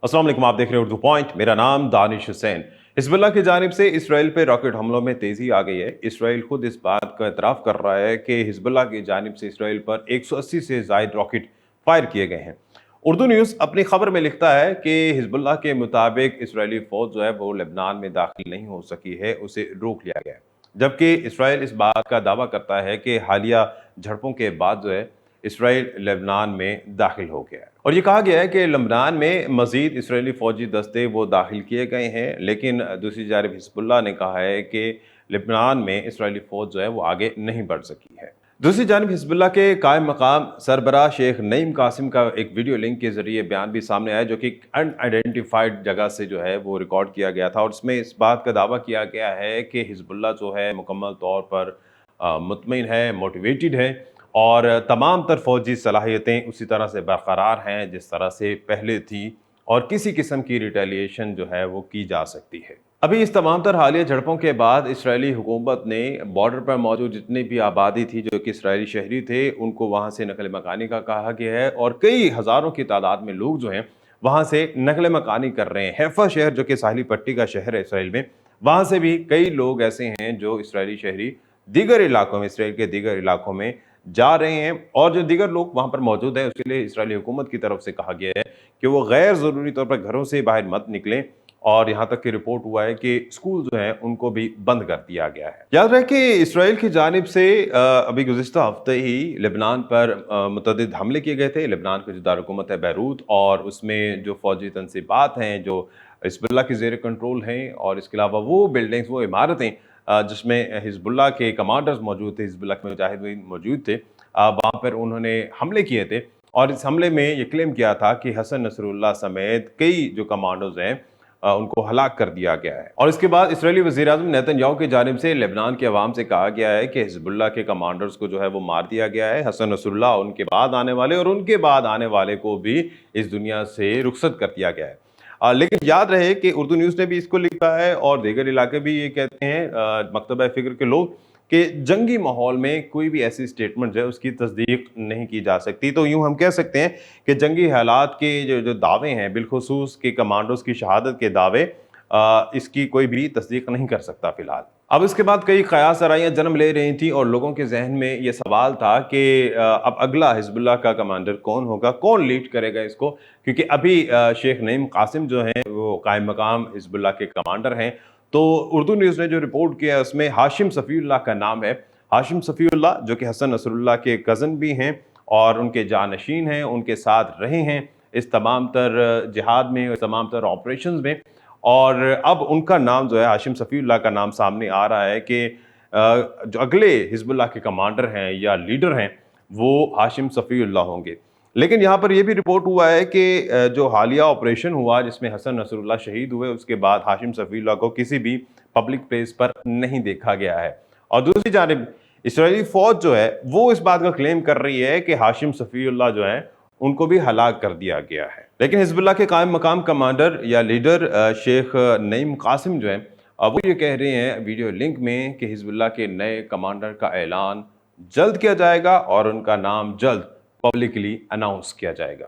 अस्सलाम वालेकुम, आप देख रहे हैं उर्दू पॉइंट। मेरा नाम दानिश हुसैन। हिजबुल्लाह की जानिब से इसराइल पे रॉकेट हमलों में तेज़ी आ गई है। इसराइल खुद इस बात का एतराफ़ कर रहा है कि हिजबुल्लाह की जानिब से इसराइल पर 180 से ज़ायद रॉकेट फायर किए गए हैं। उर्दू न्यूज़ अपनी खबर में लिखता है कि हिजबुल्लाह के मुताबिक इसराइली फ़ौज जो है वो लेबनान में दाखिल नहीं हो सकी है, उसे रोक लिया गया है। जबकि इसराइल इस बात का दावा करता है कि हालिया झड़पों के बाद जो है इसराइल लेबनान में दाखिल हो गया है। और ये कहा गया है कि लेबनान में मजीद इसराइली फौजी दस्ते वो दाखिल किए गए हैं, लेकिन दूसरी जानब हिजबुल्लाह ने कहा है कि लेबनान में इसराइली फौज जो है वो आगे नहीं बढ़ सकी है। दूसरी जानब हिजबुल्लाह के कायम मकाम सरबराह शेख नईम कासिम का एक वीडियो लिंक के जरिए बयान भी सामने आया, जो कि अनआइडेंटिफाइड जगह से जो है वो रिकॉर्ड किया गया था, और उसमें इस बात का दावा किया गया है कि हिजबुल्लाह जो है मुकम्मल तौर पर मुतमईन है, मोटिवेटेड है, और तमाम तर फौजी सलाहियतें उसी तरह से बरकरार हैं जिस तरह से पहले थी, और किसी किस्म की रिटेलिएशन जो है वो की जा सकती है। अभी इस तमाम तर हालिया झड़पों के बाद इसराइली हुकूमत ने बॉर्डर पर मौजूद जितनी भी आबादी थी जो कि इसराइली शहरी थे, उनको वहाँ से नकल मकानी का कहा गया है, और कई हज़ारों की तादाद में लोग जो हैं वहाँ से नकल मकानी कर रहे हैं। हैफा शहर जो कि साहिली पट्टी का शहर है इसराइल में, वहाँ से भी कई लोग ऐसे हैं जो इसराइली शहरी दीगर इलाकों में, इसराइल के दीगर इलाकों में जा रहे हैं, और जो दीगर लोग वहाँ पर मौजूद हैं उसके लिए इसराइली हुकूमत की तरफ से कहा गया है कि वो गैर ज़रूरी तौर पर घरों से बाहर मत निकलें, और यहाँ तक कि रिपोर्ट हुआ है कि स्कूल जो हैं उनको भी बंद कर दिया गया है। याद रहे कि इसराइल की जानिब से अभी गुज़िश्ता हफ्ते ही लेबनान पर मुतअद्दिद हमले किए गए थे। लेबनान की जो दारकूमत है बैरूत, और उसमें जो फौजी तनसीबात हैं जो हिजबुल्लाह के ज़ेर कंट्रोल हैं, और इसके अलावा वो बिल्डिंग्स, वो इमारतें जिसमें हिजबुल्लाह के कमांडर्स मौजूद थे, हिजबुल्लाह के मुजाहिदीन मौजूद थे, वहाँ पर उन्होंने हमले किए थे, और इस हमले में ये क्लेम किया था कि हसन नसरुल्लाह समेत कई जो कमांडोज हैं उनको हलाक कर दिया गया है। और इसके बाद इसराइली वज़ीर-ए-आज़म नेतन्याहू की जानिब से लेबनान के अवाम से कहा गया है कि हिजबुल्लाह के कमांडर्स को जो है वो मार दिया गया है। हसन नसरुल्लाह, उनके बाद आने वाले और उनके बाद आने वाले को भी इस दुनिया से रुखसत कर दिया गया है। लेकिन याद रहे कि उर्दू न्यूज़ ने भी इसको लिखा है, और दीगर इलाके भी ये कहते हैं, मकतबा फ़िक्र के लोग, कि जंगी माहौल में कोई भी ऐसी स्टेटमेंट जो है उसकी तस्दीक नहीं की जा सकती। तो यूँ हम कह सकते हैं कि जंगी हालात के जो दावे हैं, बिलखुसूस के कमांडोज की शहादत के दावे, इसकी कोई भी तस्दीक नहीं कर सकता फ़िलहाल। अब इसके बाद कई क़यास आराइयाँ जन्म ले रही थी, और लोगों के जहन में ये सवाल था कि अब अगला हिजबुल्लाह का कमांडर कौन होगा, कौन लीड करेगा इसको, क्योंकि अभी शेख नईम कासिम जो हैं वो कायम मकाम हिजबुल्लाह के कमांडर हैं। तो उर्दू न्यूज़ ने जो रिपोर्ट किया है उसमें हाशिम सफ़ीउल्लाह का नाम है। हाशिम सफ़ीउल्लाह जो कि हसन नसरुल्लाह के कज़न भी हैं और उनके जानशीन हैं, उनके साथ रहे हैं इस तमाम तर जिहाद में, इस तमाम तर ऑपरेशंस में, और अब उनका नाम जो है, हाशिम सफ़ीउल्लाह का नाम सामने आ रहा है कि जो अगले हिजबुल्लाह के कमांडर हैं या लीडर हैं वो हाशिम सफ़ीउल्लाह होंगे। लेकिन यहाँ पर यह भी रिपोर्ट हुआ है कि जो हालिया ऑपरेशन हुआ जिसमें हसन नसरुल्लाह शहीद हुए, उसके बाद हाशिम सफ़ीउल्लाह को किसी भी पब्लिक प्लेस पर नहीं देखा गया है। और दूसरी जानिब इसराइली फ़ौज जो है वो इस बात का क्लेम कर रही है कि हाशिम सफ़ीउल्लाह जो हैं उनको भी हलाक कर दिया गया है। लेकिन हिजबुल्लाह के कायम मकाम कमांडर या लीडर शेख नईम कासिम जो हैं, वो ये कह रहे हैं वीडियो लिंक में कि हिजबुल्लाह के नए कमांडर का ऐलान जल्द किया जाएगा और उनका नाम जल्द पब्लिकली अनाउंस किया जाएगा।